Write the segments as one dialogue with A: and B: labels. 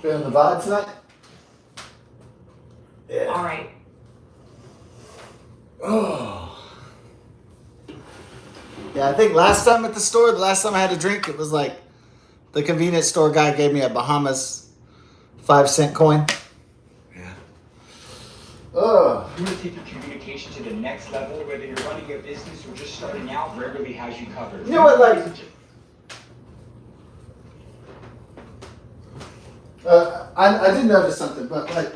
A: Feeling the vibe tonight? Yeah.
B: All right.
A: Oh. Yeah, I think last time at the store, the last time I had a drink, it was like the convenience store guy gave me a Bahamas 5-cent coin. Yeah. Oh.
C: You want to take your communication to the next level, whether you're running a business or just starting out, Rarely has you covered.
A: You know what, like, I did notice something, but like,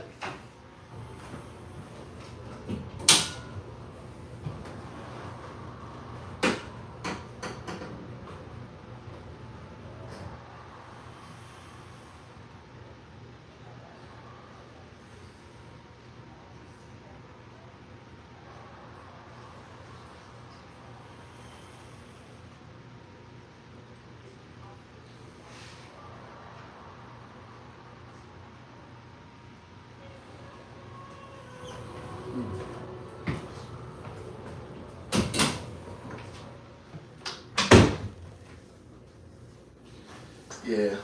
A: yeah.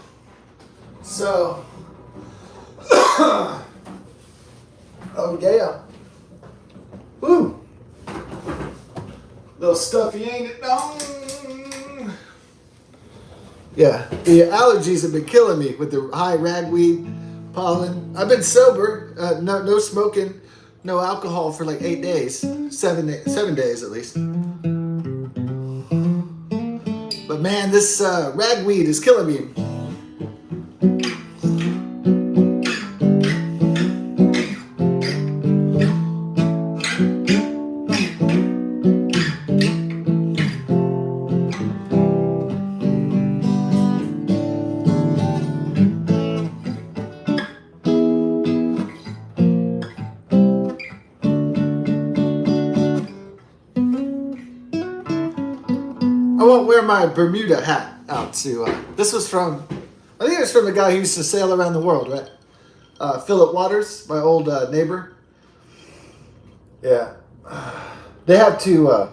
A: So, oh yeah. Ooh. Little stuffy, ain't it? No. Yeah, the allergies have been killing me with the high ragweed pollen. I've been sober, no smoking, no alcohol for like 8 days, 7 days at least. But man, this ragweed is killing me. I won't wear my Bermuda hat out to, this was from, I think it was from the guy who used to sail around the world, right? Philip Waters, my old neighbor. Yeah. They have to,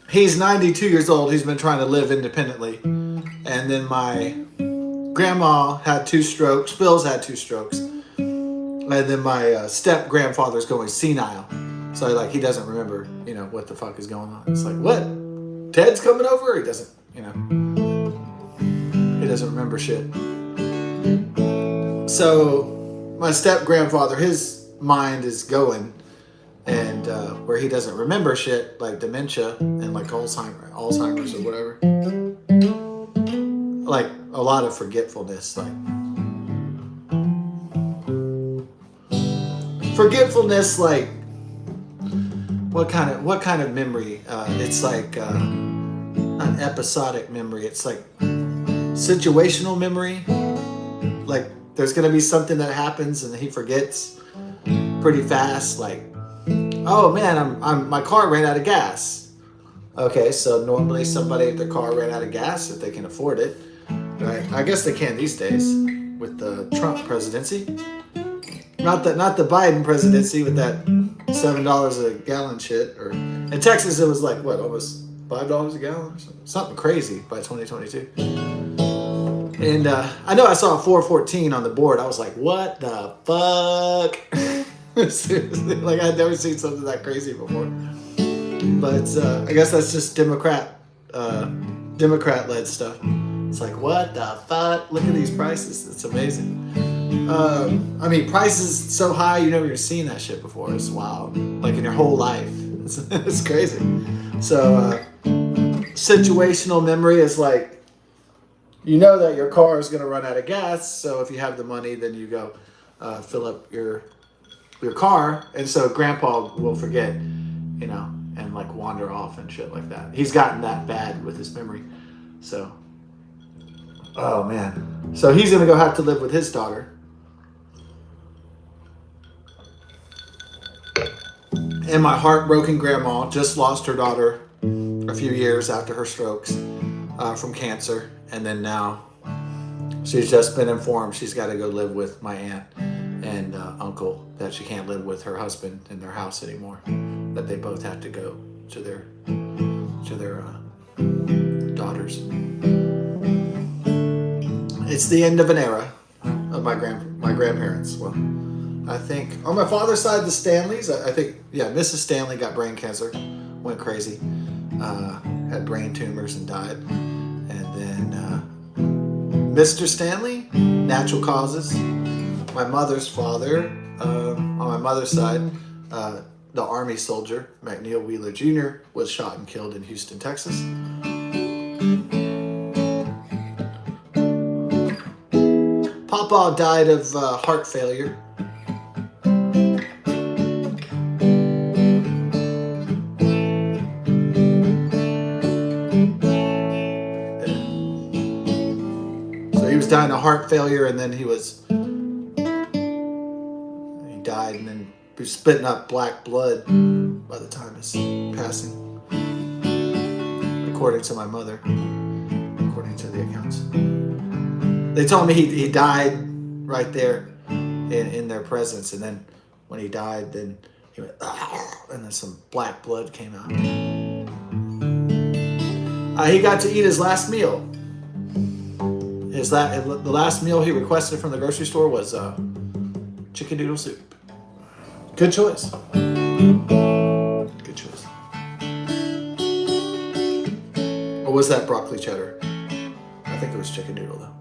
A: he's 92 years old. He's been trying to live independently. And then my grandma had 2 strokes. Phil's had 2 strokes. And then my step-grandfather's going senile. So, like, he doesn't remember, you know, what the fuck is going on. It's like, what? Ted's coming over? He doesn't, you know. He doesn't remember shit. So, my step-grandfather, his mind is going. And where he doesn't remember shit, like dementia and like Alzheimer's or whatever. Like, a lot of forgetfulness, like. Forgetfulness, like, what kind of memory? It's like an episodic memory. It's like situational memory. Like, there's gonna be something that happens and he forgets pretty fast. Like, oh man, my car ran out of gas. Okay, so normally somebody, if their car ran out of gas, if they can afford it, right? I guess they can these days with the Trump presidency. Not the Biden presidency with that $7 a gallon shit. Or in Texas, it was like what, almost $5 a gallon, or something crazy by 2022. And I know I saw a 414 on the board. I was like, what the fuck? Seriously, like I'd never seen something that crazy before. But I guess that's just Democrat-led stuff. It's like, what the fuck? Look at these prices. It's amazing. I mean, prices so high, you never even seen that shit before. It's wild. Like in your whole life. It's crazy. So, situational memory is like, you know that your car is going to run out of gas. So if you have the money, then you go, fill up your car, and so Grandpa will forget, and like wander off and shit like that. He's gotten that bad with his memory. So, oh man. So he's gonna go have to live with his daughter. And my heartbroken grandma just lost her daughter a few years after her strokes from cancer, and then now she's just been informed she's got to go live with my aunt and uncle, that she can't live with her husband in their house anymore, that they both have to go to their daughters. It's the end of an era of my grandparents. Well, I think on my father's side, the Stanleys, I think, Mrs. Stanley got brain cancer, went crazy, had brain tumors and died. And then Mr. Stanley, natural causes. My mother's father, on my mother's side, the Army soldier, McNeil Wheeler Jr., was shot and killed in Houston, Texas. Papa died of heart failure. So he was dying of heart failure, and then he died, and then he was spitting up black blood by the time of his passing, according to my mother, according to the accounts. They told me he died right there in their presence, and then when he died, then he went, and then some black blood came out. He got to eat his last meal. The last meal he requested from the grocery store was chicken noodle soup. Good choice. Good choice. Or was that broccoli cheddar? I think it was chicken noodle though.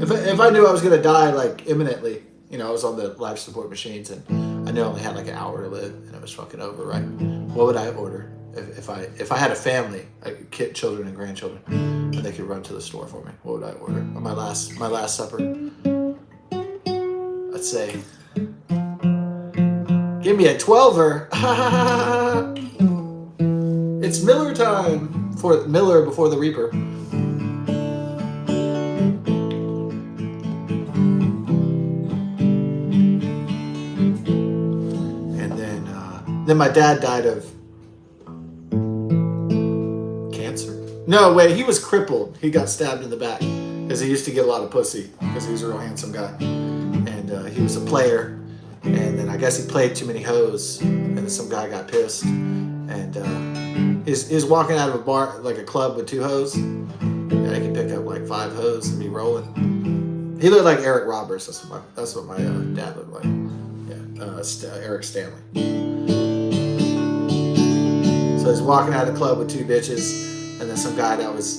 A: If I knew I was gonna die like imminently, I was on the life support machines and I knew I only had like an hour to live and it was fucking over, right? What would I order if I had a family, like children and grandchildren, and they could run to the store for me? What would I order on my last supper? I'd say, give me a 12er. It's Miller time, for Miller before the Reaper. Then my dad died of cancer. No, wait, he was crippled. He got stabbed in the back because he used to get a lot of pussy because he was a real handsome guy. And he was a player. And then I guess he played too many hoes. And then some guy got pissed. And he's walking out of a bar, like a club with 2 hoes. Yeah, he can pick up like 5 hoes and be rolling. He looked like Eric Roberts. That's what my dad looked like. Yeah, Eric Stanley. So he's walking out of the club with 2 bitches, and then some guy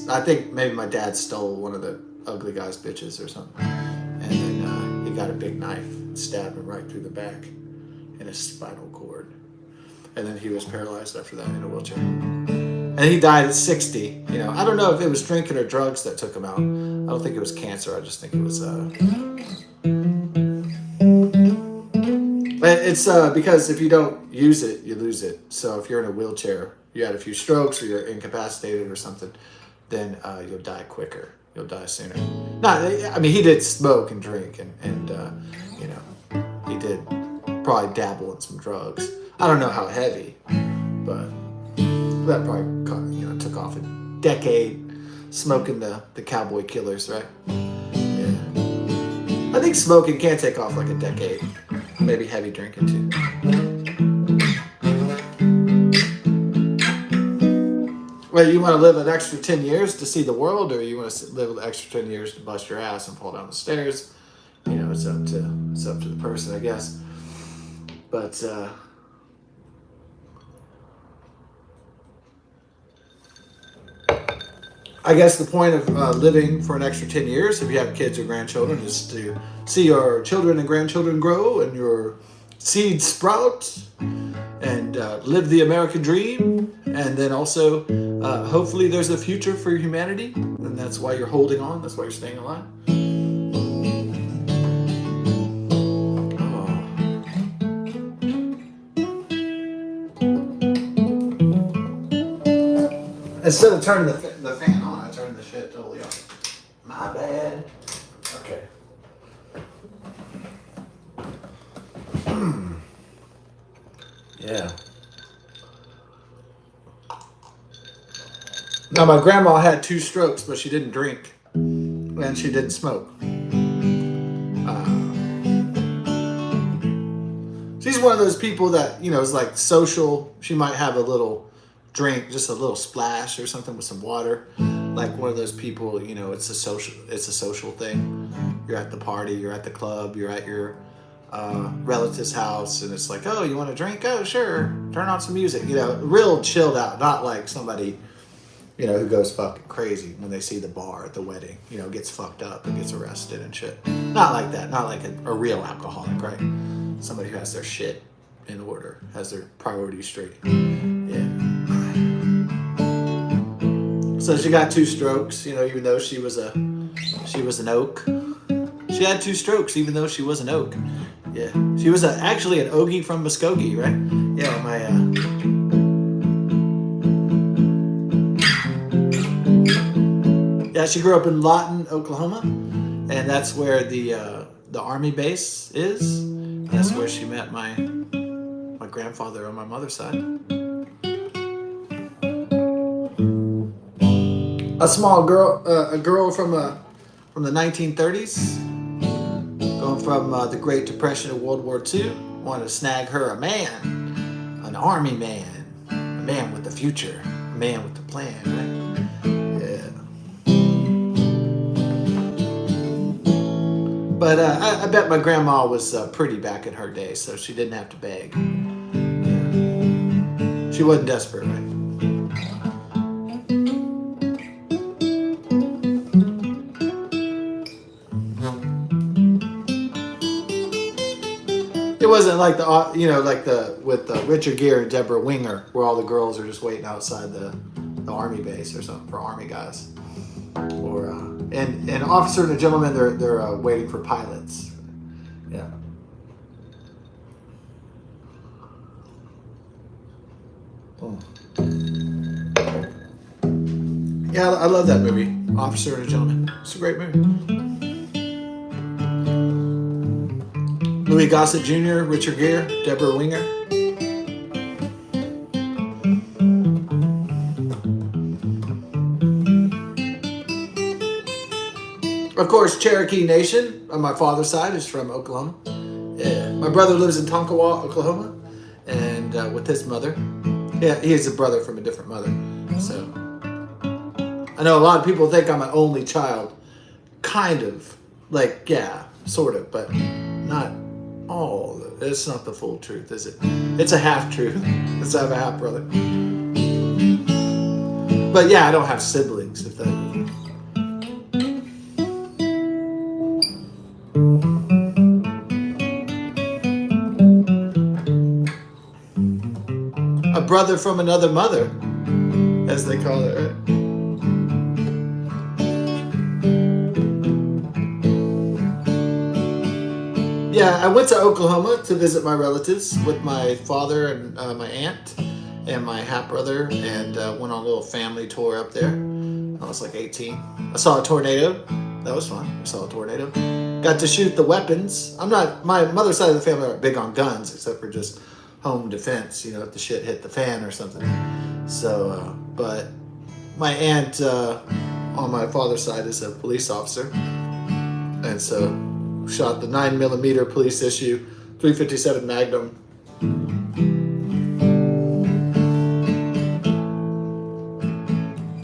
A: I think maybe my dad stole one of the ugly guy's bitches or something. And then he got a big knife and stabbed him right through the back in his spinal cord. And then he was paralyzed after that in a wheelchair. And he died at 60. I don't know if it was drinking or drugs that took him out. I don't think it was cancer. I just think it was... It's because if you don't use it, you lose it. So if you're in a wheelchair, you had a few strokes or you're incapacitated or something, then you'll die quicker. You'll die sooner. He did smoke and drink and he did probably dabble in some drugs. I don't know how heavy, but that probably took off a decade smoking the Cowboy Killers, right? Yeah. I think smoking can take off like a decade. Maybe heavy drinking too. Well, you want to live an extra 10 years to see the world, or you want to live an extra 10 years to bust your ass and fall down the stairs? It's up to the person, I guess. But I guess the point of living for an extra 10 years, if you have kids or grandchildren, is to see your children and grandchildren grow and your seeds sprout and live the American dream. And then also Hopefully there's a future for humanity, and that's why you're holding on. That's why you're staying alive. Instead of turning the fan on, I turned the shit totally off. My bad. Okay. Yeah. Now, my grandma had 2 strokes, but she didn't drink. And she didn't smoke. She's one of those people that, you know, is like social. She might have a little drink, just a little splash or something with some water. Like one of those people, you know, it's a social thing. You're at the party, you're at the club, you're at your relative's house, and it's like, oh, you want a drink? Oh, sure. Turn on some music. You know, real chilled out, not like somebody, you know, who goes fucking crazy when they see the bar at the wedding, you know, gets fucked up and gets arrested and shit. Not like that. Not like a real alcoholic, right? Somebody who has their shit in order, has their priorities straight. Yeah. So she got 2 strokes, you know, even though she was an oak. She had 2 strokes, even though she was an oak. Yeah. She was actually an Ogie from Muskogee, right? Yeah, Yeah, she grew up in Lawton, Oklahoma, and that's where the Army base is. That's where she met my grandfather on my mother's side. A small girl, a girl from the 1930s, going from the Great Depression to World War II, wanted to snag her a man, an Army man, a man with the future, a man with the plan, right? But I bet my grandma was pretty back in her day, so she didn't have to beg. Yeah. She wasn't desperate, right? It wasn't like with Richard Gere and Deborah Winger, where all the girls are just waiting outside the Army base or something for Army guys. Or and Officer and a Gentleman, they're waiting for pilots. Yeah. Oh. Yeah, I love that movie, Officer and a Gentleman. It's a great movie. Louis Gossett Jr., Richard Gere, Deborah Winger. Of course, Cherokee Nation on my father's side is from Oklahoma. Yeah. My brother lives in Tonkawa, Oklahoma, and with his mother. Yeah, he is a brother from a different mother. So I know a lot of people think I'm an only child. Kind of. Like, yeah, sort of, but not all. It's not the full truth, is it? It's a half truth. It's I have a half brother. But yeah, I don't have siblings, if that. A brother from another mother, as they call it, right? Yeah, I went to Oklahoma to visit my relatives with my father and my aunt and my half brother, and went on a little family tour up there. I was like 18. I saw a tornado. That was fun. I saw a tornado. Got to shoot the weapons. My mother's side of the family aren't big on guns, except for just home defense, you know, if the shit hit the fan or something. So, but my aunt on my father's side is a police officer, and so shot the 9mm police issue, .357 Magnum.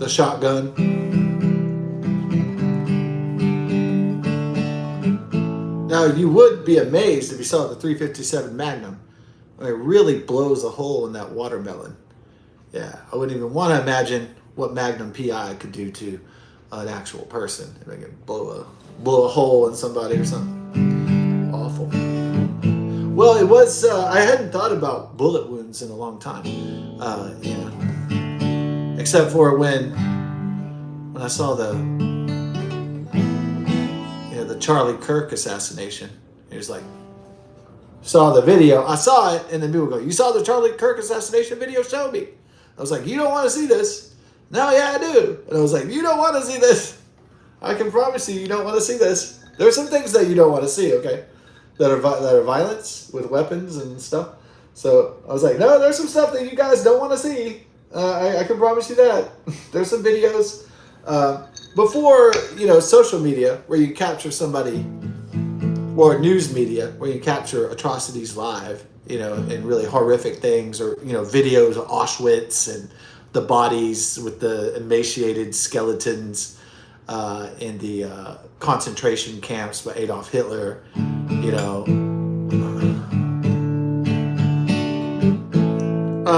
A: The shotgun. Now you would be amazed if you saw the .357 Magnum. It really blows a hole in that watermelon. Yeah, I wouldn't even want to imagine what Magnum PI could do to an actual person. If I could blow a hole in somebody or something. Awful. Well, it was, I hadn't thought about bullet wounds in a long time. Yeah. Except for when I saw the Charlie Kirk assassination. He was like, saw the video. I saw it, and then people go, "You saw the Charlie Kirk assassination video? Show me." I was like, "You don't want to see this?" "No, yeah, I do." And I was like, "You don't want to see this? I can promise you don't want to see this." There's some things that you don't want to see, okay? That are violence with weapons and stuff. So I was like, "No, there's some stuff that you guys don't want to see. I can promise you that." There's some videos before social media where you capture somebody, or news media where you capture atrocities live, and really horrific things, or videos of Auschwitz and the bodies with the emaciated skeletons in the concentration camps by Adolf Hitler.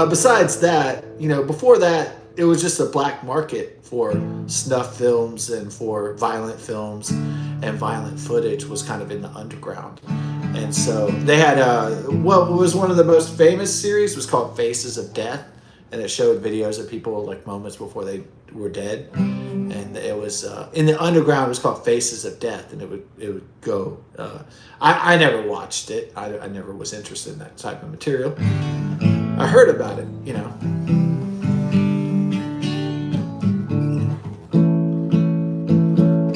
A: Besides that, before that, it was just a black market for snuff films and for violent films, and violent footage was kind of in the underground. And so they had what was one of the most famous series was called Faces of Death, and it showed videos of people like moments before they were dead. And it was in the underground. It was called Faces of Death, and it would go. I never watched it. I never was interested in that type of material. I heard about it,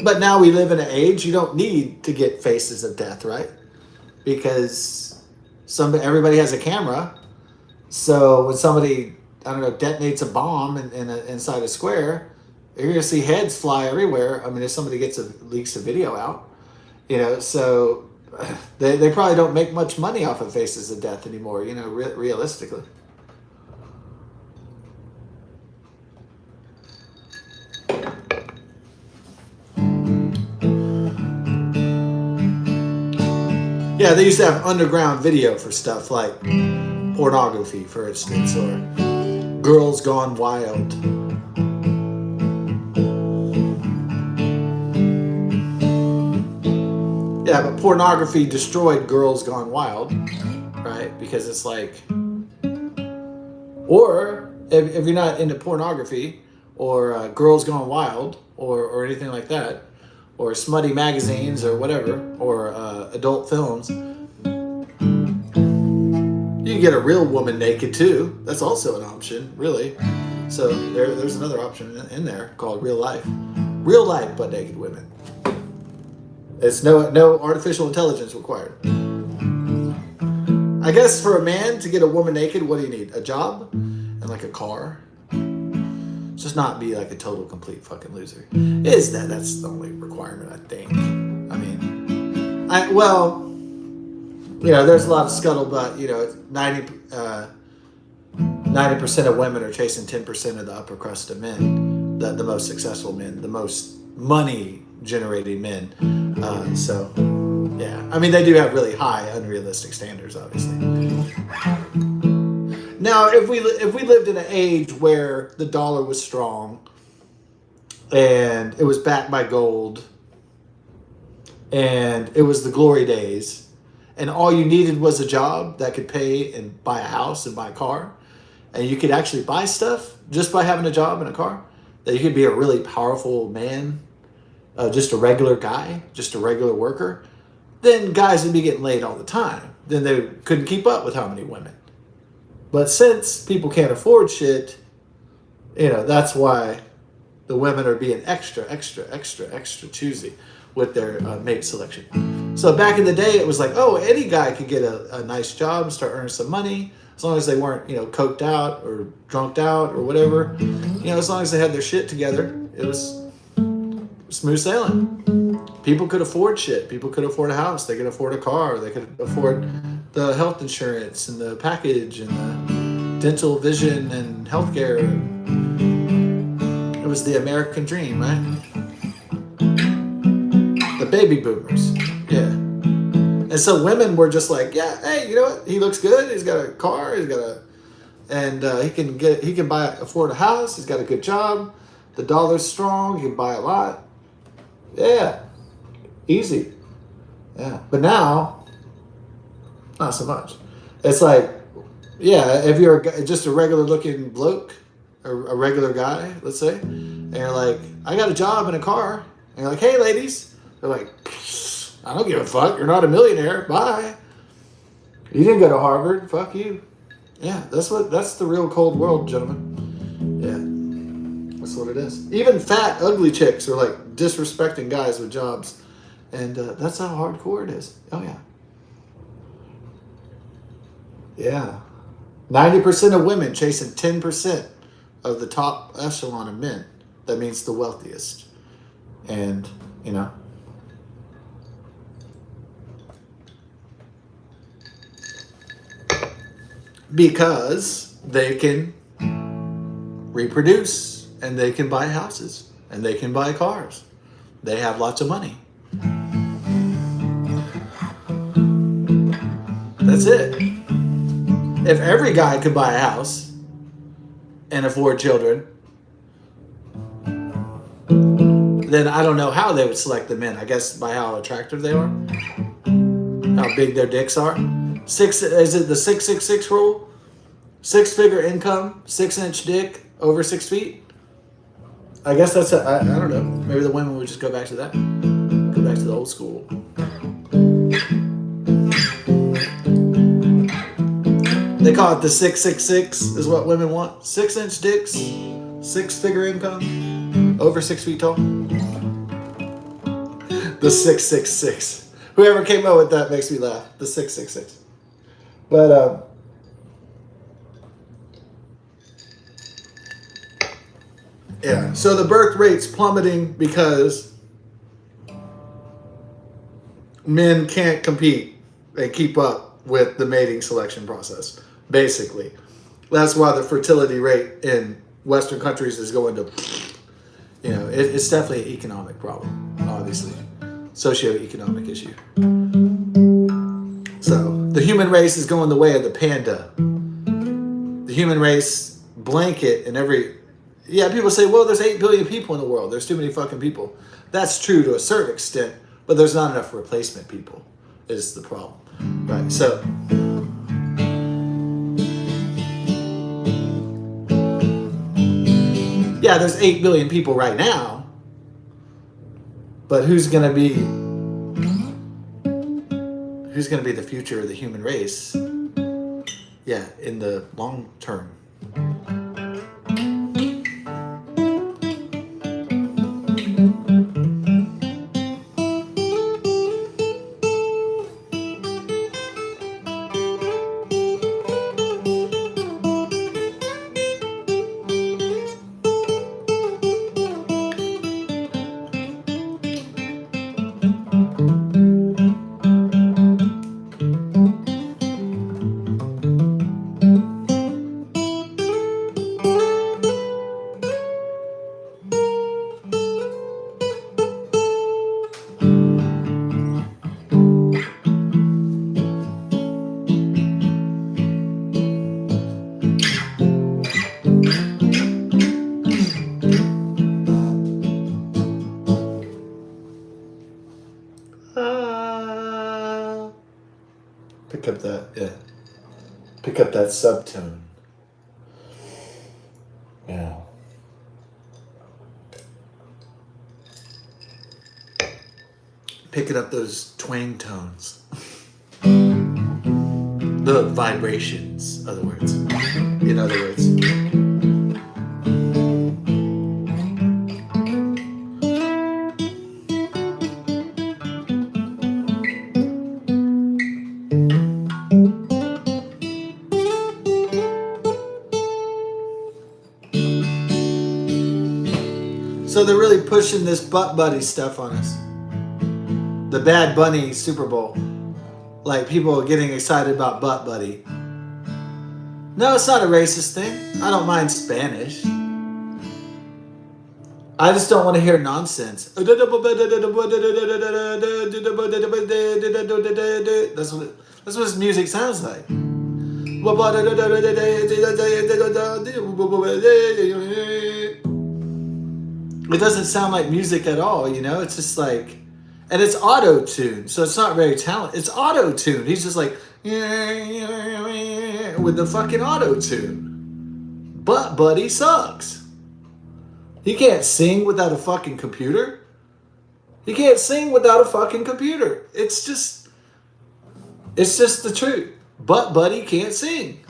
A: But now we live in an age you don't need to get Faces of Death, right? Because everybody has a camera. So when somebody, detonates a bomb inside a square, you're gonna see heads fly everywhere. I mean, if somebody leaks a video out, so they probably don't make much money off of Faces of Death anymore, realistically. Yeah, they used to have underground video for stuff like pornography, for instance, or Girls Gone Wild. Yeah, but pornography destroyed Girls Gone Wild, right? Because it's like, or if you're not into pornography or Girls Gone Wild or anything like that, or smutty magazines or whatever, or adult films, you can get a real woman naked too. That's also an option, really. So there's another option in there called real life but naked women. It's no artificial intelligence required. I guess for a man to get a woman naked, what do you need? A job and like a car. Just not be like a total complete fucking loser. That's the only requirement, I think. I mean, there's a lot of scuttlebutt. 90% of women are chasing 10% of the upper crust of men, the most successful men, the most money generating men. I mean, they do have really high, unrealistic standards, obviously. Now, if we lived in an age where the dollar was strong and it was backed by gold and it was the glory days and all you needed was a job that could pay and buy a house and buy a car, and you could actually buy stuff just by having a job and a car, that you could be a really powerful man, just a regular guy, just a regular worker, then guys would be getting laid all the time. Then they couldn't keep up with how many women. But since people can't afford shit, that's why the women are being extra choosy with their mate selection. So back in the day, it was like, oh, any guy could get a nice job and start earning some money, as long as they weren't, coked out or drunked out or whatever. As long as they had their shit together, it was smooth sailing. People could afford shit. People could afford a house. They could afford a car. They could afford the health insurance and the package and the dental, vision, and healthcare. It was the American dream, right? The baby boomers, yeah. And so women were just like, yeah, hey, you know what? He looks good. He's got a car. He can afford a house. He's got a good job. The dollar's strong. He can buy a lot. Yeah, easy. Yeah, but now, not so much. It's like, yeah, if you're just a regular looking bloke, a regular guy, let's say, and you're like, I got a job in a car. And you're like, hey, ladies. They're like, I don't give a fuck. You're not a millionaire. Bye. You didn't go to Harvard. Fuck you. Yeah, that's the real cold world, gentlemen. Yeah, that's what it is. Even fat, ugly chicks are like disrespecting guys with jobs. And that's how hardcore it is. Oh, yeah. Yeah. 90% of women chasing 10% of the top echelon of men. That means the wealthiest. And, you know. Because they can reproduce and they can buy houses and they can buy cars. They have lots of money. That's it. If every guy could buy a house and afford children, then I don't know how they would select the men. I guess by how attractive they are, how big their dicks are. Is it the 666 rule? 6-figure income, 6-inch dick, over 6 feet. I guess that's I don't know. Maybe the women would just go back to that. Go back to the old school. They call it the 666 is what women want. 6-inch dicks, 6-figure income, over 6 feet tall. The 666. Whoever came up with that makes me laugh. The 666. But yeah. So the birth rate's plummeting because men can't compete and keep up with the mating selection process. Basically, that's why the fertility rate in Western countries is going to, you know, it's definitely an economic problem, obviously, socioeconomic issue. So the human race is going the way of the panda. The human race blanket in every, yeah, people say, well, there's 8 billion people in the world. There's too many fucking people. That's true to a certain extent, but there's not enough replacement people is the problem, right? So yeah, there's 8 billion people right now, but who's gonna be the future of the human race? Yeah, in the long term. Pick up that, yeah. Pick up that subtone. Yeah. Picking up those twang tones. The vibrations, other words. In other words. So they're really pushing this butt buddy stuff on us. The Bad Bunny Super Bowl. Like people are getting excited about butt buddy. No, it's not a racist thing. I don't mind Spanish. I just don't want to hear nonsense. That's what his music sounds like. It doesn't sound like music at all, you know? It's just like, and it's auto-tuned, so it's not very talented. It's auto-tuned. He's just like, with the fucking auto-tune. But Buddy sucks. He can't sing without a fucking computer. He can't sing without a fucking computer. It's just the truth. But Buddy can't sing.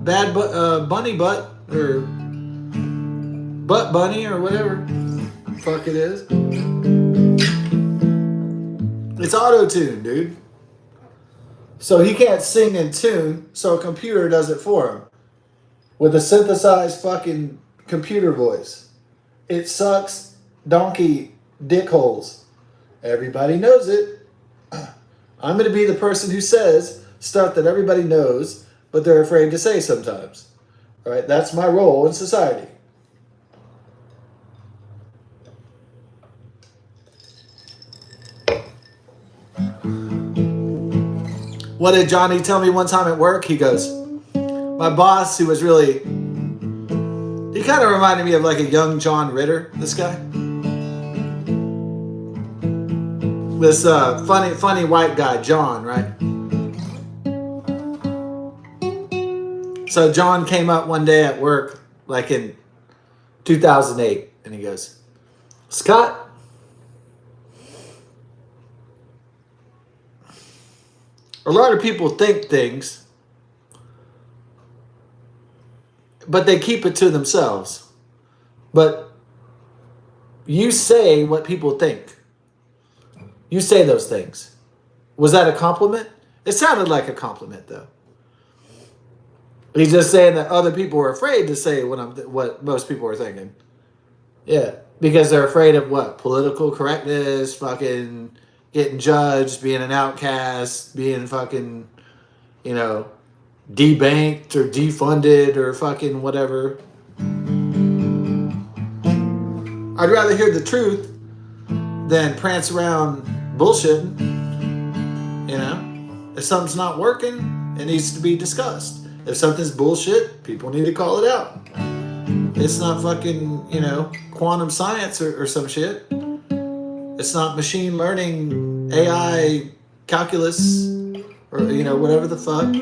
A: Bunny Butt or Butt Bunny or whatever the fuck it is. It's auto-tune, dude. So he can't sing in tune, so a computer does it for him. With a synthesized fucking computer voice. It sucks donkey dick holes. Everybody knows it. I'm going to be the person who says stuff that everybody knows, but they're afraid to say sometimes. All right, that's my role in society. What did Johnny tell me one time at work? He goes, my boss, who was really, he kind of reminded me of like a young John Ritter, this guy. This funny white guy, John, right? So John came up one day at work, like in 2008, and he goes, Scott, a lot of people think things, but they keep it to themselves. But you say what people think. You say those things. Was that a compliment? It sounded like a compliment, though. He's just saying that other people are afraid to say what most people are thinking. Yeah, because they're afraid of what? Political correctness, fucking getting judged, being an outcast, being fucking, debanked or defunded or fucking whatever. I'd rather hear the truth than prance around bullshitting. If something's not working, it needs to be discussed. If something's bullshit, people need to call it out. It's not fucking, quantum science or some shit. It's not machine learning, AI, calculus, or, whatever the fuck.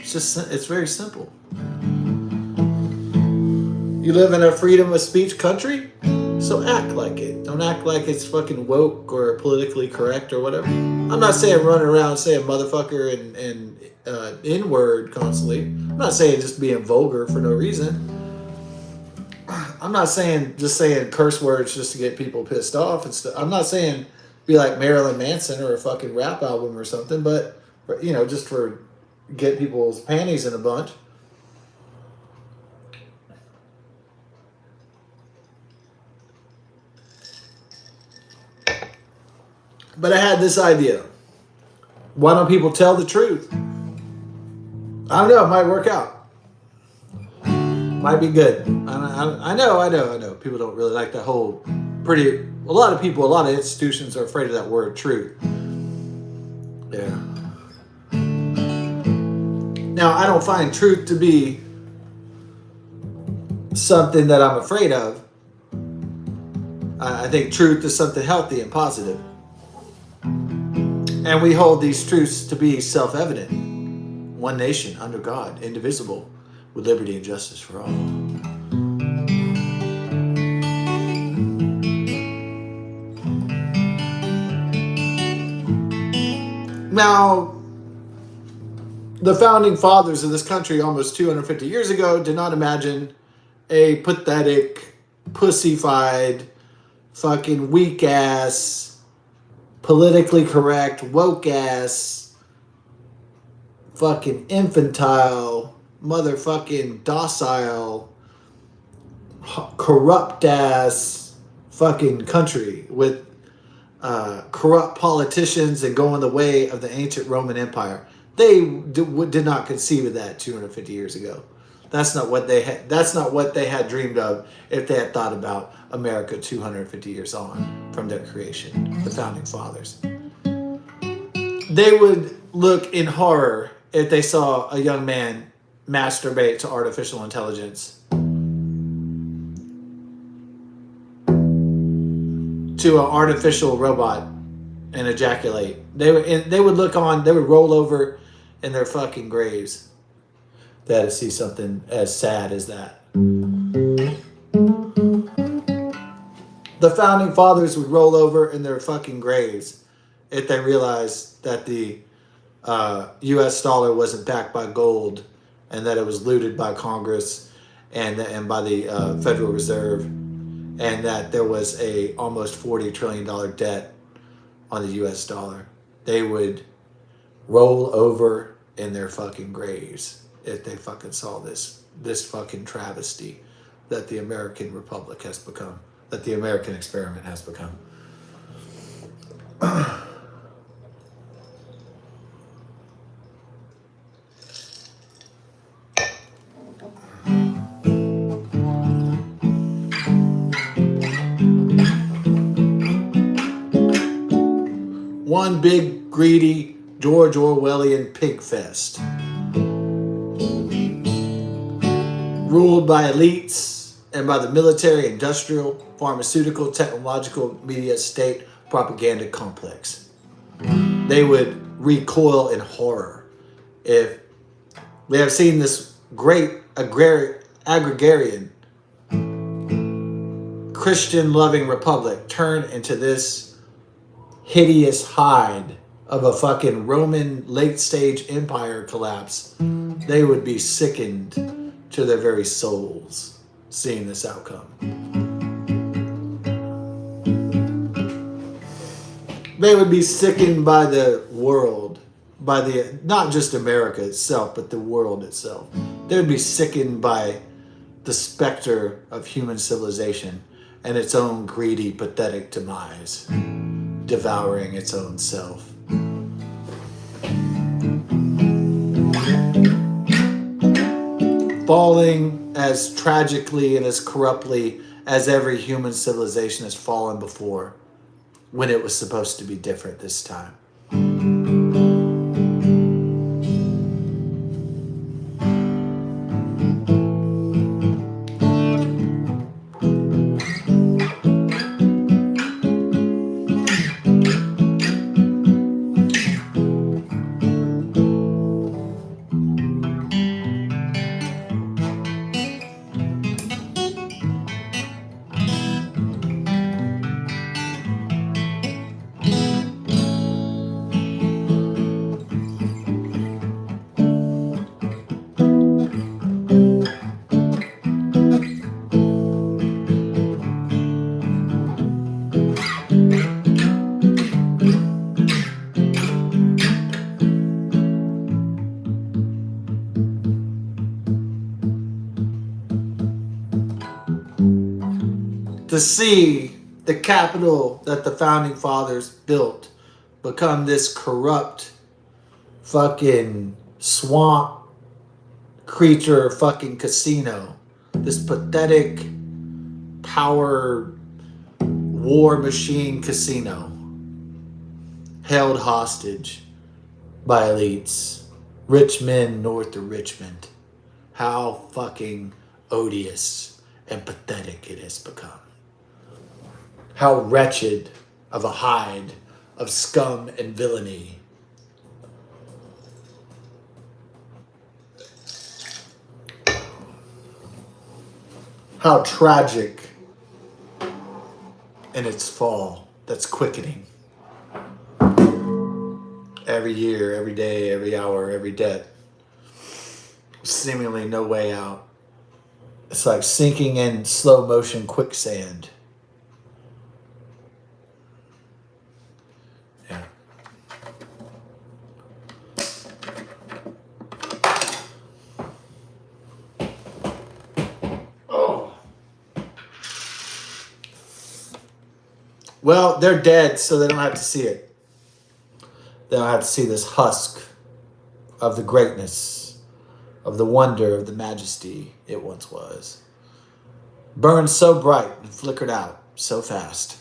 A: It's very simple. You live in a freedom of speech country, so act like it. Don't act like it's fucking woke or politically correct or whatever. I'm not saying run around saying motherfucker and N-word constantly. I'm not saying just being vulgar for no reason. I'm not saying just saying curse words just to get people pissed off and stuff. I'm not saying be like Marilyn Manson or a fucking rap album or something, but just for get people's panties in a bunch. But I had this idea. Why don't people tell the truth? I don't know. It might work out. Might be good. I know. People don't really like that whole a lot of institutions are afraid of that word truth. Yeah. Now, I don't find truth to be something that I'm afraid of. I think truth is something healthy and positive. And we hold these truths to be self-evident. One nation, under God, indivisible, with liberty and justice for all. Now, the founding fathers of this country almost 250 years ago did not imagine a pathetic, pussified, fucking weak-ass, politically correct, woke-ass, fucking infantile, motherfucking docile, corrupt-ass fucking country with corrupt politicians and going the way of the ancient Roman Empire. They did not conceive of that 250 years ago. That's not what they had. That's not what they had dreamed of if they had thought about America 250 years on from their creation, the founding fathers. They would look in horror if they saw a young man masturbate to artificial intelligence, to an artificial robot, and ejaculate. They would look on. They would roll over in their fucking graves. They had to see something as sad as that. The founding fathers would roll over in their fucking graves if they realized that the U.S. dollar wasn't backed by gold and that it was looted by Congress and by the Federal Reserve, and that there was a almost $40 trillion debt on the U.S. dollar. They would roll over in their fucking graves if they fucking saw this fucking travesty that the American Republic has become, that the American experiment has become. One big, greedy, George Orwellian pig fest. Ruled by elites and by the military, industrial, pharmaceutical, technological, media, state propaganda complex. They would recoil in horror if they have seen this great agrarian, Christian-loving republic turn into this hideous hide of a fucking Roman late-stage empire collapse. They would be sickened to their very souls seeing this outcome. They would be sickened by the world, by the, not just America itself, but the world itself. They would be sickened by the specter of human civilization and its own greedy, pathetic demise, devouring its own self. Falling as tragically and as corruptly as every human civilization has fallen before, when it was supposed to be different this time. To see the capital that the founding fathers built become this corrupt fucking swamp creature fucking casino, this pathetic power war machine casino held hostage by elites, rich men north of Richmond. How fucking odious and pathetic it has become. How wretched of a hide of scum and villainy. How tragic in its fall that's quickening. Every year, every day, every hour, every day. Seemingly no way out. It's like sinking in slow motion quicksand. Yeah. Oh. Well, they're dead, so they don't have to see it. They don't have to see this husk of the greatness, of the wonder, of the majesty it once was. Burned so bright and flickered out so fast.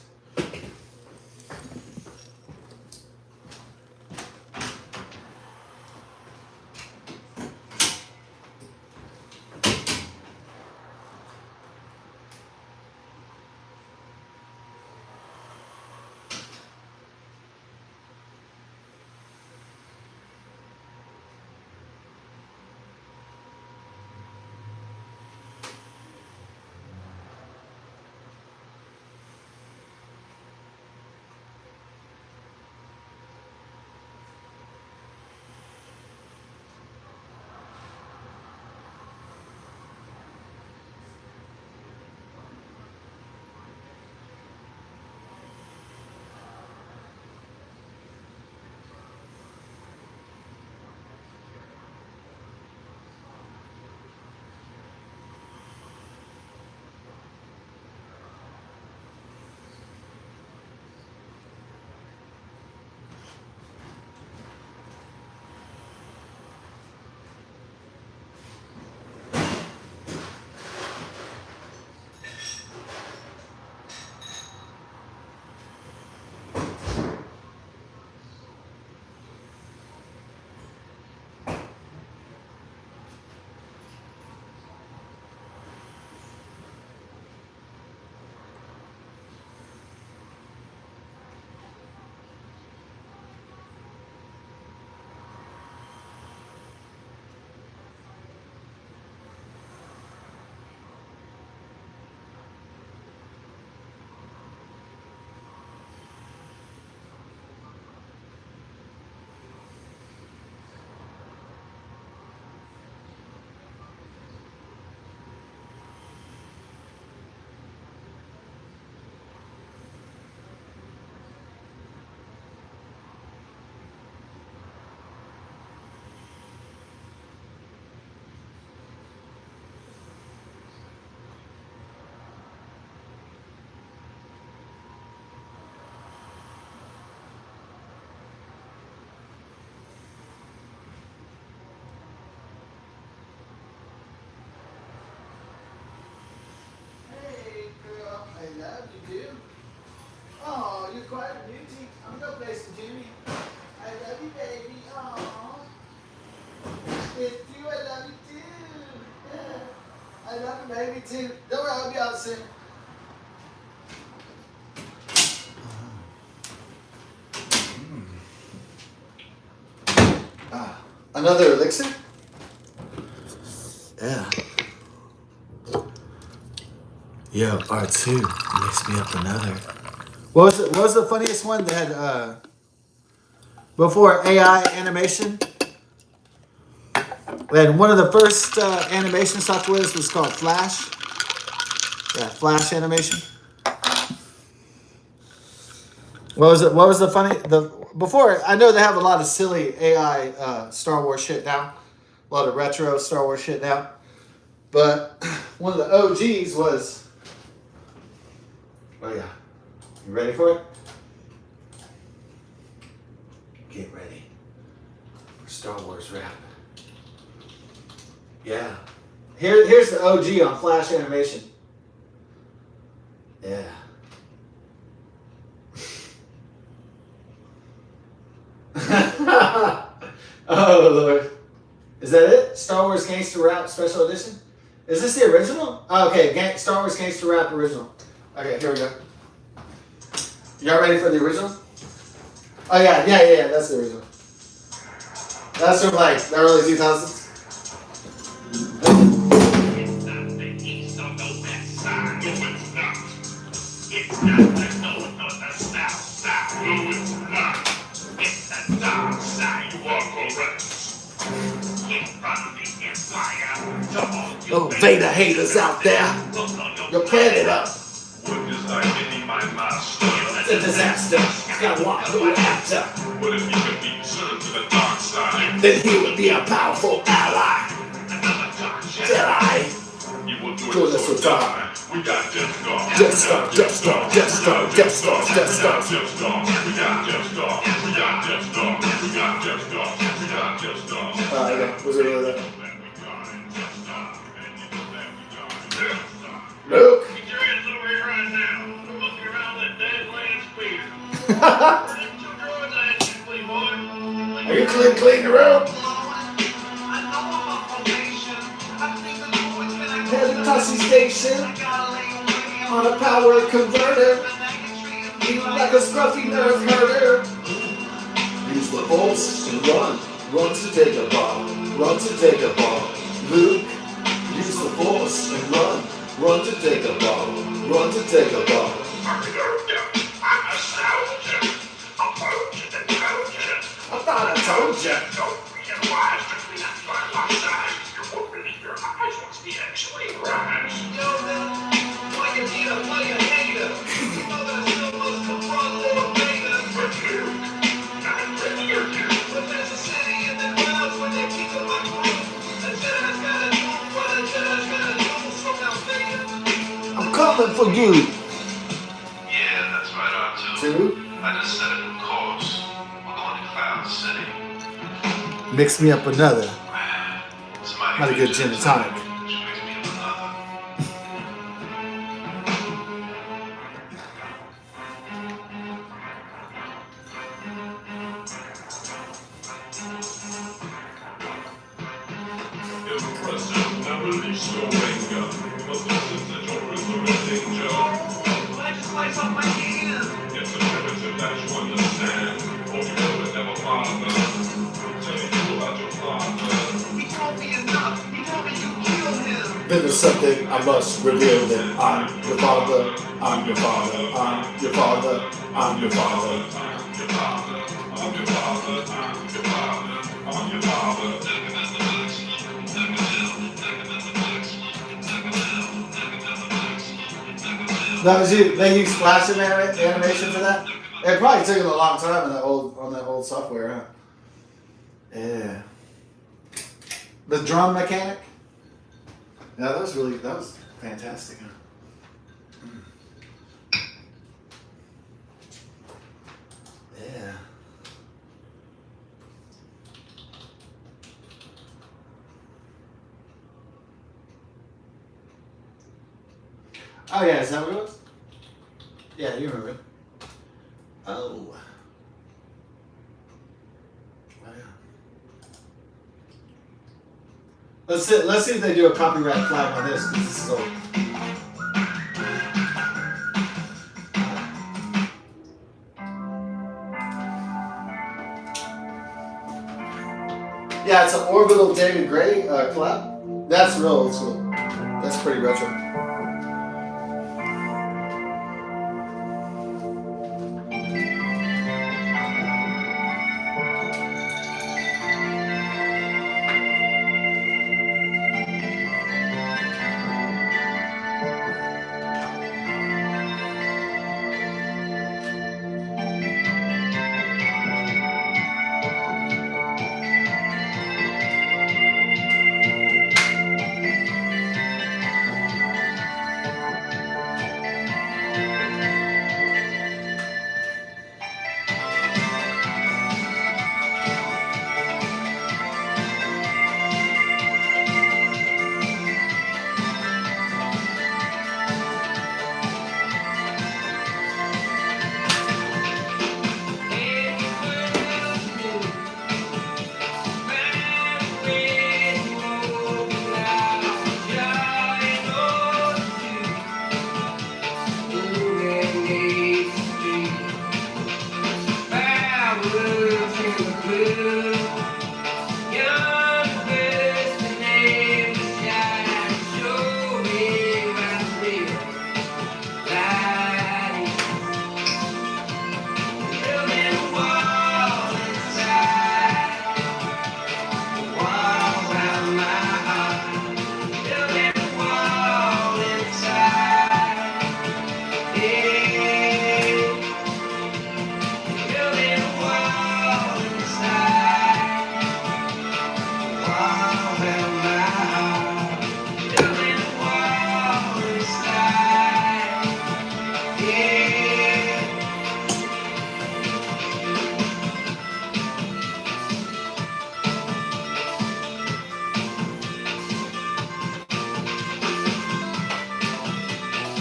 A: love you, dude. Oh, you're quiet, beauty. I'm gonna play some Jimmy. I love you, baby. Oh, it's you. I love you too. Yeah. I love you, baby too. Don't worry, I'll be out soon. Another elixir? Yeah. Yo, R2 mixed me up another. What was the funniest one? They had before AI animation. And one of the first animation softwares was called Flash. Yeah, Flash animation. What was the funny before? I know they have a lot of silly AI Star Wars shit now, a lot of retro Star Wars shit now. But one of the OGs was. Oh yeah, you ready for it? Get ready for Star Wars rap. Yeah, here's the OG on Flash animation. Yeah. Oh Lord, is that it? Star Wars Gangster Rap Special Edition. Is this the original? Oh, okay, Star Wars Gangster Rap original. Okay, here we go. Y'all ready for the original? Oh yeah, that's the original. That's from like the early 2000s.
B: It's not the east or the west side. No, it's not. It's not the north or the south side. No, it's not. It's the dark side. You are correct. In front of the Empire. To all you
A: Oh, Vader haters out there. Your planet up.
B: What is thy meaning, my master?
A: It's a disaster. Got what who after.
B: What if he could be turned to the dark side?
A: Then he would be a powerful ally.
B: Another dark
A: Jedi.
B: You will do
A: Do
B: it
A: this
B: so
A: with
B: time. We got Death Star.
A: Death Star, Death Star, Death Star, Death Star, Death Star.
B: Death Star. We got Death Star. We got Death Star. We got Death Star. We got Death Star.
A: Okay, was it really that?
B: Luke.
A: Luke.
B: Get your hands over here right now. I'm looking around that dead land spear. Where them two droids I had you play, boy?
A: Are you clean the room? Head to Tussie Station on a power converter. Eat like a scruffy nerve herder. Use the force and run. Run to take a ball. Run to take a ball. Luke, use the force and run. Run to take a ball. Run to take a ball.
B: I'm a soldier. I'm to the Trojan.
A: I thought I told ya.
B: Don't realize between that fire my side. You won't believe your eyes once the actually rise. Yo, why you need a hater? You know that I still must confront little Vader. But Luke, not regular Luke. But there's a city in the clouds where they keep my group. A Jedi's gotta do what a Jedi's gotta do. So now Vader.
A: I'm coming for you.
B: Yeah, that's right, R2.
A: Two.
B: I just set a new course. We're going to Cloud City.
A: Mix me up another.
B: Somebody
A: Not a good gin and tonic.
B: She makes me up another. Impressive. Now release your anger. You must insist that your prisoner is in danger. I just slice off my hand. It's imperative that you understand. Or you will never father. Tell me about your father. He told me enough. He told me you killed him.
A: Then there's something I must reveal that I'm your father. I'm your father. I'm your father. I'm your father.
B: I'm your father. I'm your father. I'm your father. I'm your father.
A: That was you. They used Flash animation for that. It probably took them a long time on that old software, huh? Yeah. The drum mechanic. Yeah, that was fantastic, huh? Yeah. Oh yeah, is that what it was? Yeah, you remember it. Oh. Oh yeah. Let's see if they do a copyright flag on this, because this is old. Yeah, it's an Orbital David Gray collab. That's real old school. That's pretty retro.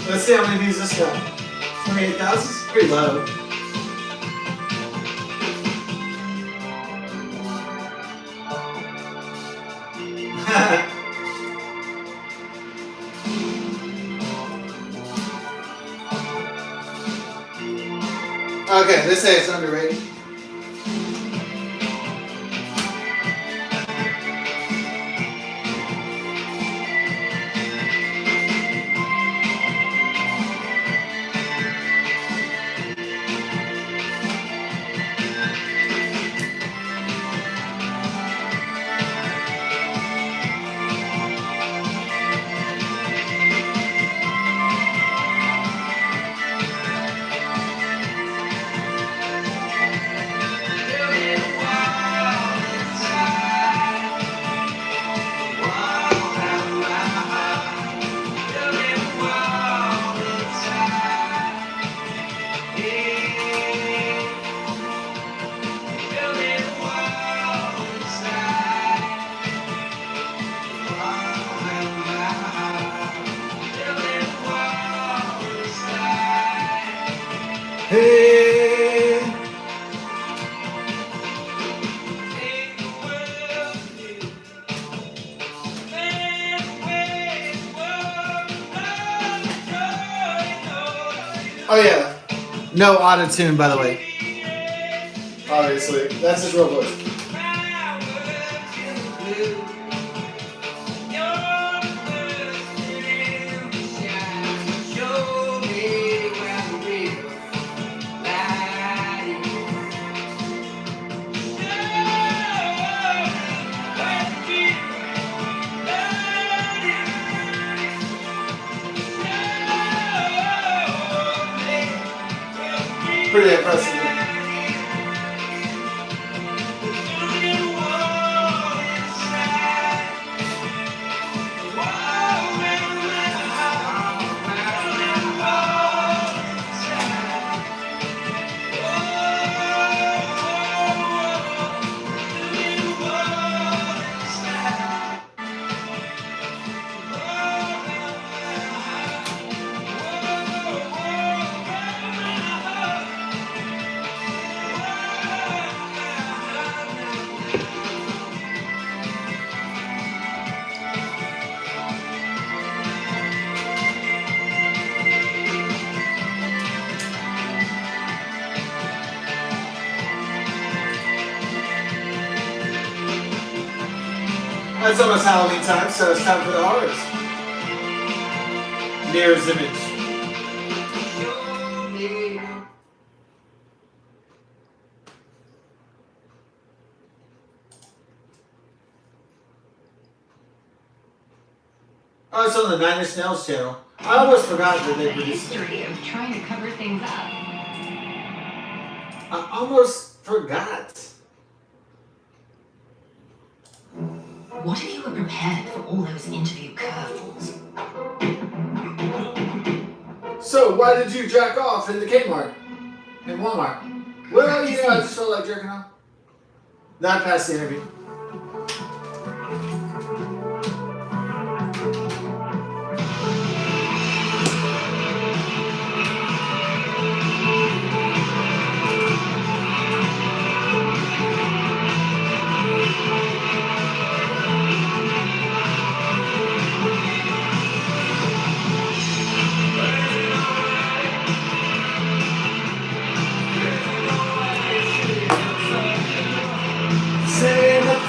A: Let's see how many views this got. 28,000? Pretty low. Okay, they say it's underrated. Hey. Oh yeah. No auto-tune, by the way. Obviously. That's his real voice. Pretty impressive. It's almost Halloween time, so it's time for the horrors. Mirror's image. Oh, it's on the Nine Inch Nails channel. I almost forgot that they produced it.
D: History of trying to cover things up.
A: I almost forgot.
D: What if you were prepared for all those interview curveballs?
A: So, why did you jack off in the Kmart? In Walmart? Well, you know, I just felt like jerking off. Not past the interview.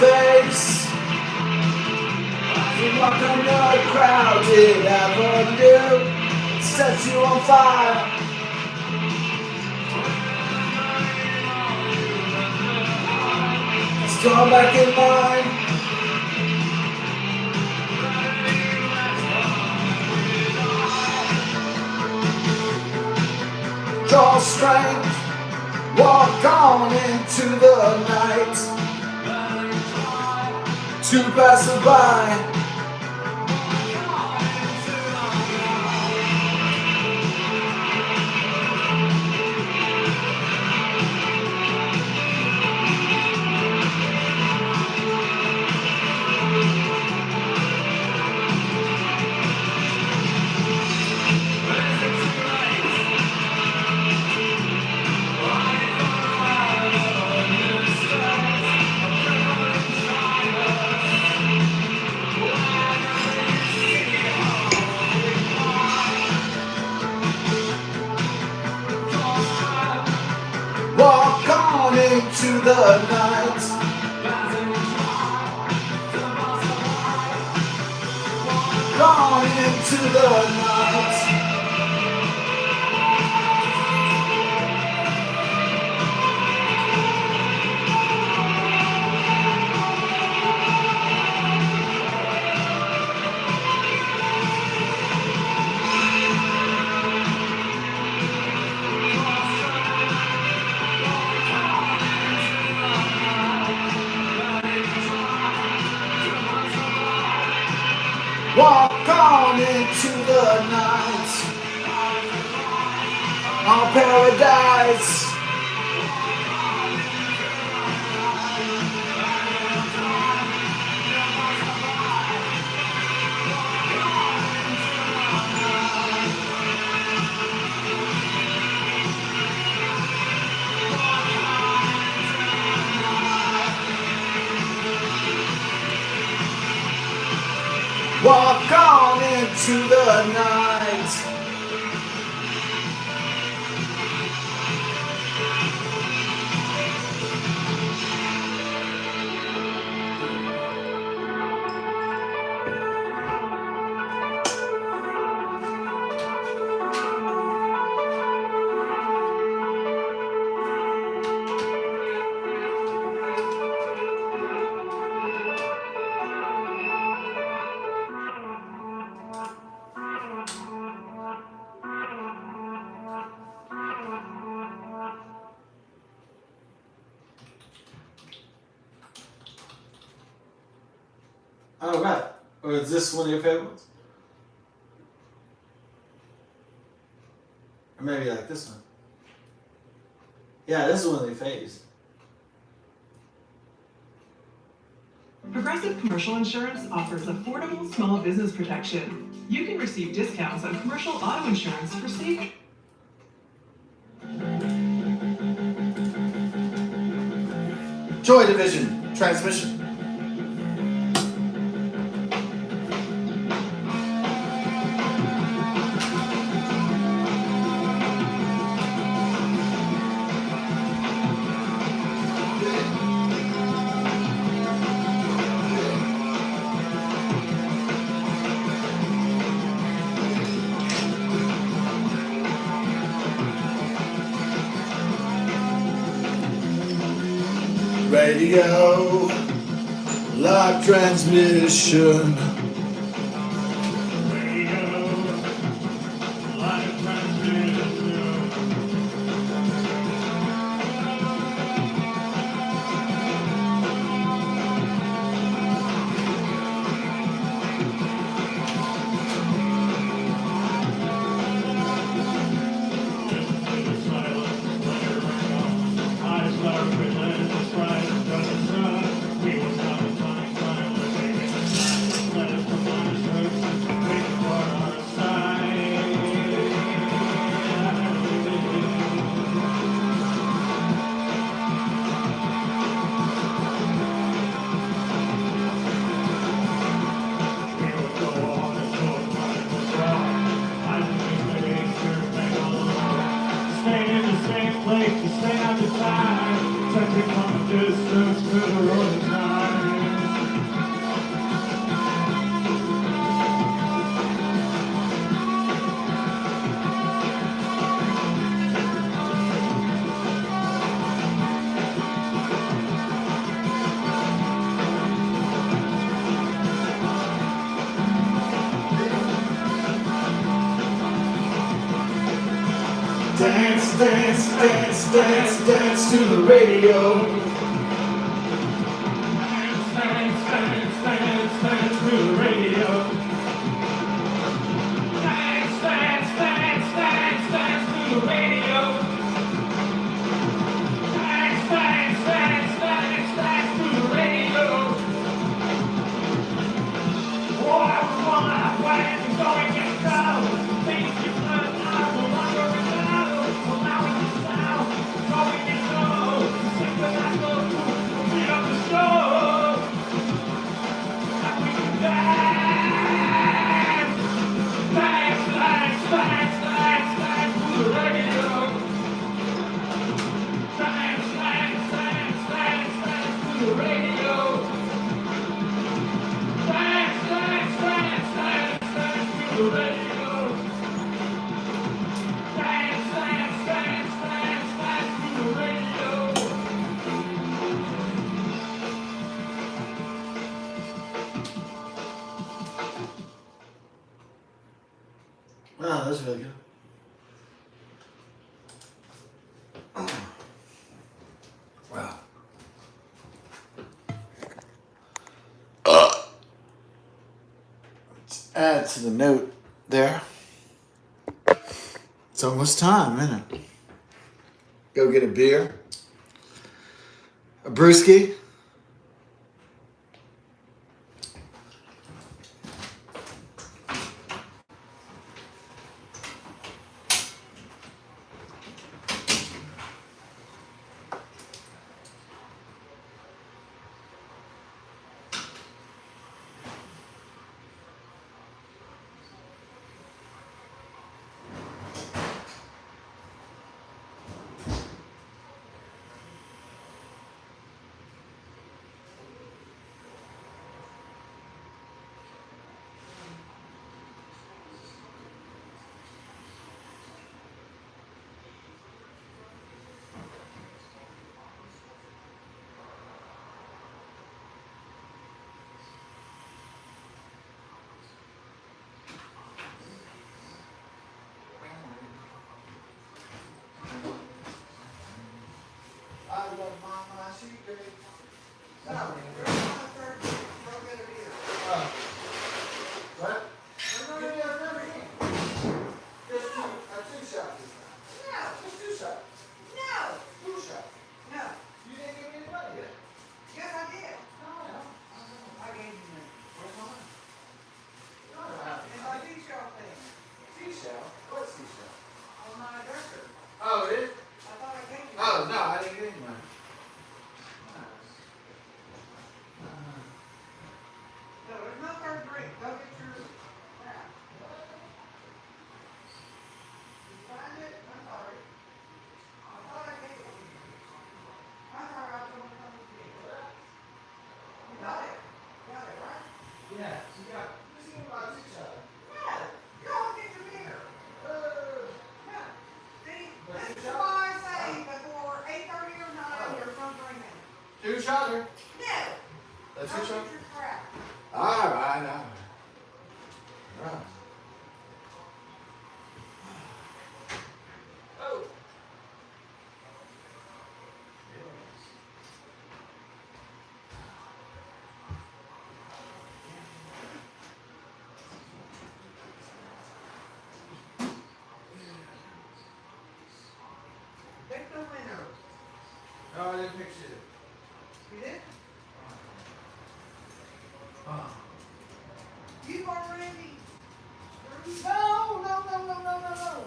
A: Face. You walk on the crowded avenue, set you on fire. Storm back in line. Draw strength, walk on into the night. To pass by. Walk on into the night. Gone into the night. Walk on into the night. On paradise. Walk on into the night. All right. Or is this one of your favorite ones? Or maybe like this one. Yeah, this is one of your faves.
E: Progressive Commercial Insurance offers affordable small business protection. You can receive discounts on commercial auto insurance for safe.
A: Joy Division transmission. Radio, live transmission. Dance, dance, dance, dance, dance to the radio. Dance, dance, dance, dance, dance to the radio. Dance, dance, dance, dance, dance to the radio. Dance, dance, dance, dance, dance to the radio. Oh, I wanna wait and go and get go. Think you put out the longer ago. Now we can sound, so we can go. Synchronize the beat of the show. And we can dance. Dance, dance, dance, dance, dance to the radio. Dance, dance, dance, dance, dance to the radio. Dance, dance, dance, dance, dance to the radio. Dance, dance, dance, dance, dance to the radio. Wow, that's really good. Wow. Let's add to the note there. It's almost time, isn't it? Go get a beer, a brewski. What? Oh, it is? Oh, no, I didn't get any money. Right. Oh.
F: Pick the winner.
A: No, I didn't fix it.
F: You did?
A: Oh.
F: You've already screwed.
A: No.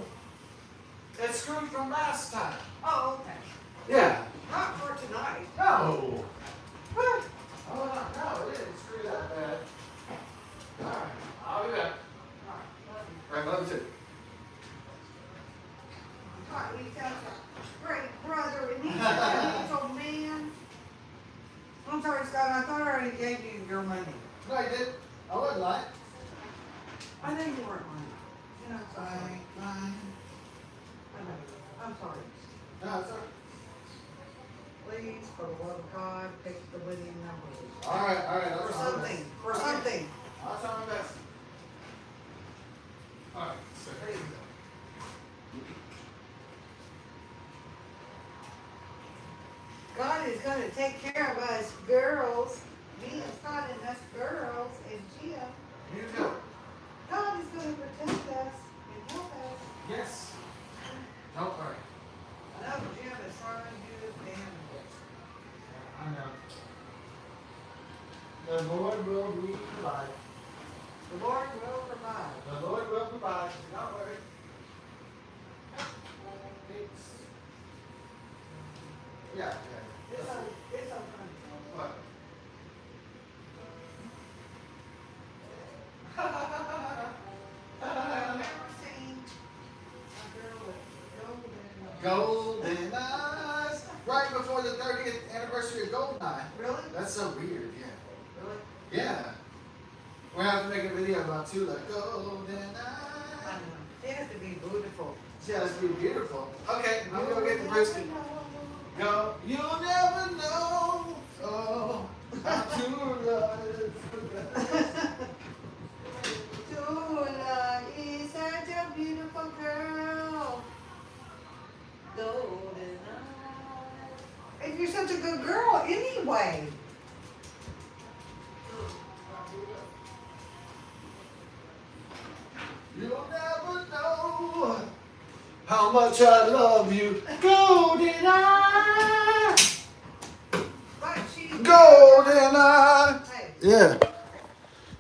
A: It's screwed from last time.
F: Oh, okay.
A: Yeah.
F: Not for tonight.
A: No. What? Hold on. No, it didn't screw that bad. All right. I'll be back. All right, love you too.
F: Right, we got a great brother, and he's a little man. I'm sorry, Scott, I thought I already gave you your money.
A: No, I did. I would like.
F: I know you weren't lying. You know, sorry.
A: Fine.
F: I know. I'm sorry.
A: No, it's all right.
F: Please, for the love of God, pick the winning number.
A: All right. I'll
F: For
A: try my
F: something,
A: best.
F: for something.
A: I'll try my best. All right. So
F: There you go. God is gonna take care of us girls, me and Scott and us girls, and Jim.
A: Here you go.
F: God is gonna protect us and help us.
A: Yes. Don't worry.
F: I know Jim is trying to do his damnedest.
A: I know. The Lord will provide.
F: The Lord will provide.
A: The Lord will provide. Don't worry. It's, yeah.
F: It's okay.
A: What?
F: I've never seen a girl with golden
A: Golden eyes. Right before the 30th anniversary of Goldeneye.
F: Really?
A: That's so weird, yeah.
F: Really?
A: Yeah. We're gonna have to make a video about Tula. Golden
F: I
A: eyes.
F: know. It has to be beautiful.
A: She has to be beautiful. Okay, I'm gonna go get the brisket. Go. You'll never know. Oh, how Tula is.
F: Tula is such a beautiful girl. Golden eyes. And you're such a good girl anyway.
A: You'll never know how much I love you. Golden eye.
F: But she.
A: Golden eye.
F: Hey,
A: Yeah.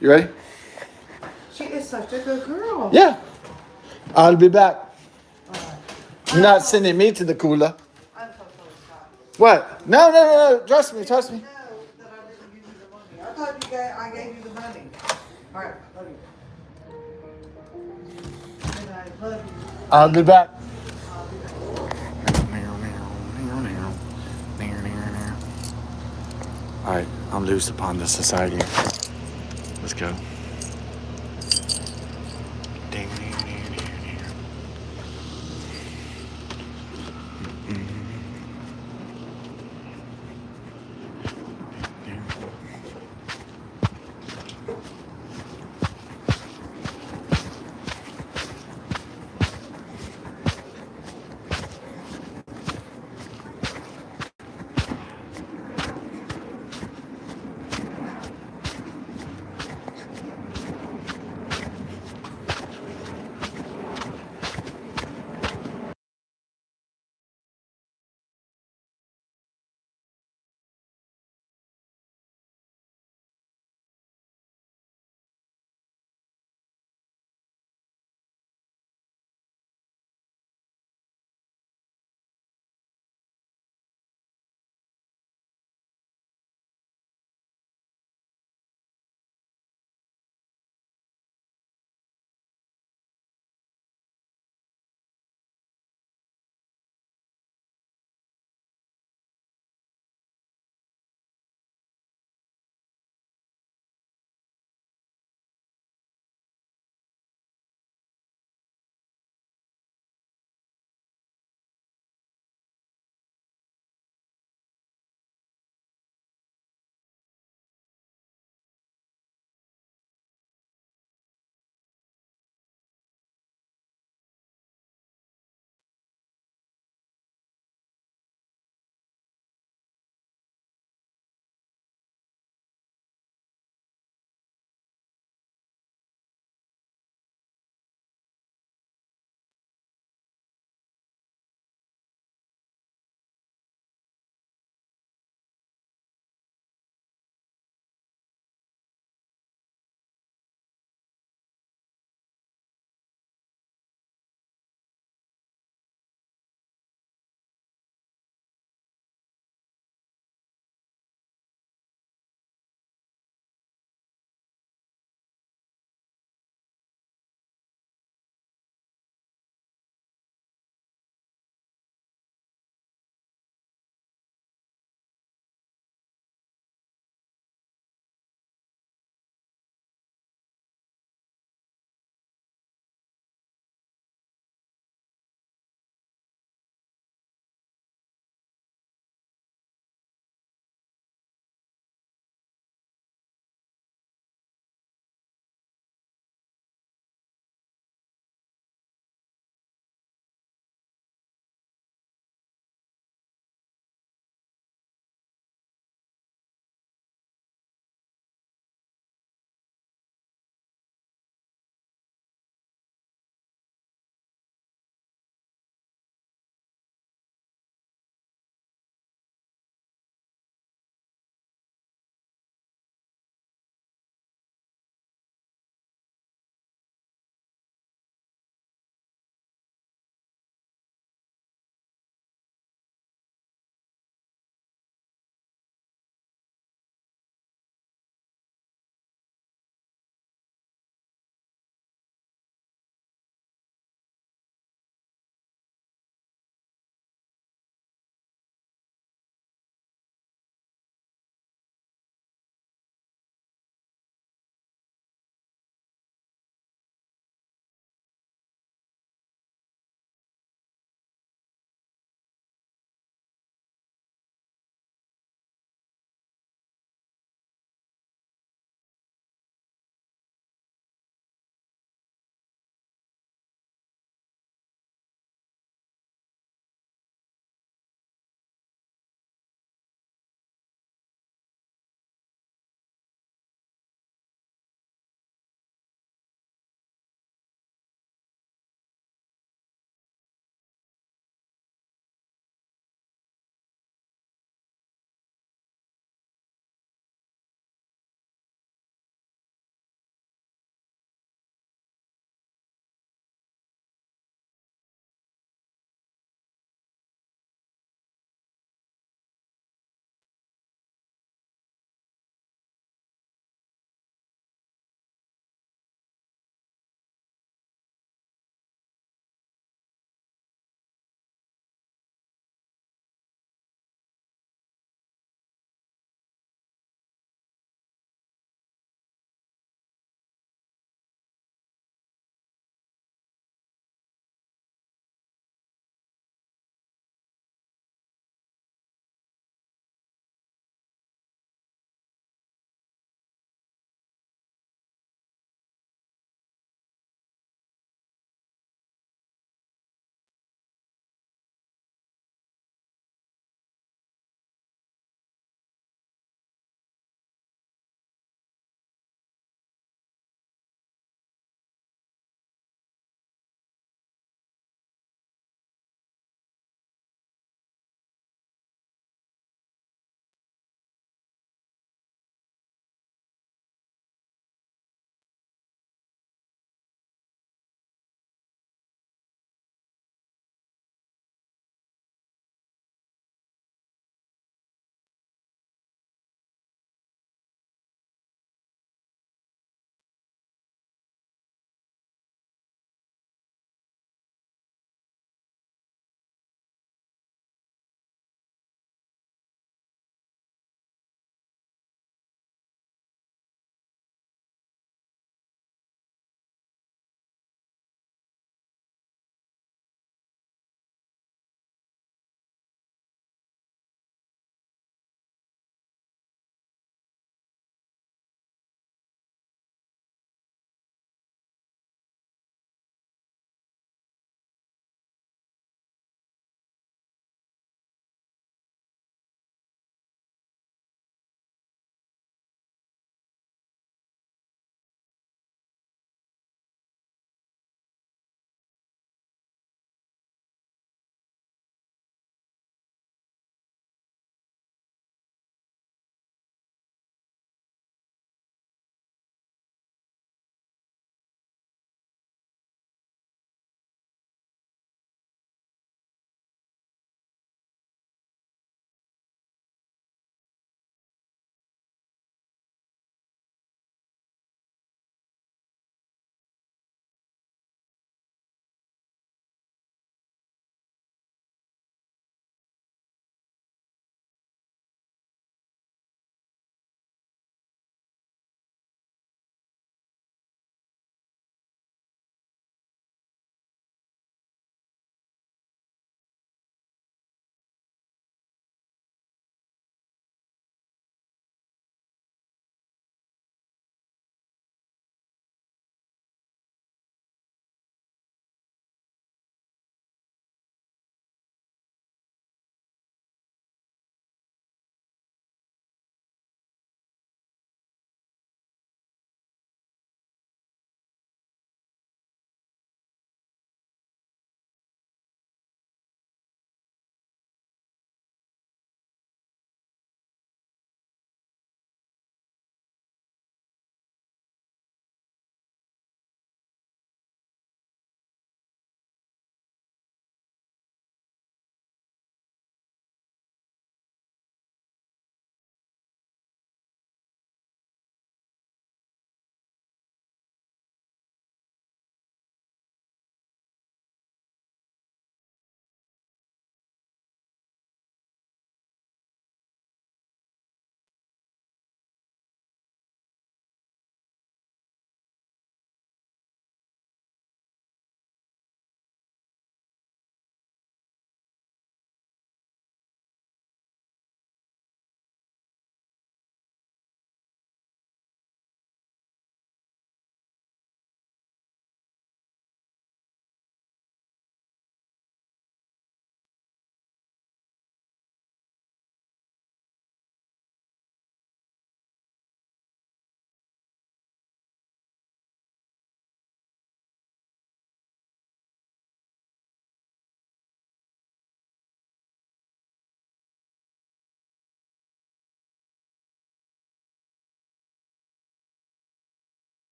A: You ready?
F: she is such a good girl.
A: Yeah. I'll be back.
F: Alright.
A: You're not sending me to the cooler.
F: I'm so sorry, Scott.
A: What? No. Trust me.
F: No, that I didn't give you the money. I thought I gave you the money. All right, love you. And I love you.
A: I'll be back.
F: I'll be back.
A: All right, I'm loose upon the society. Let's go.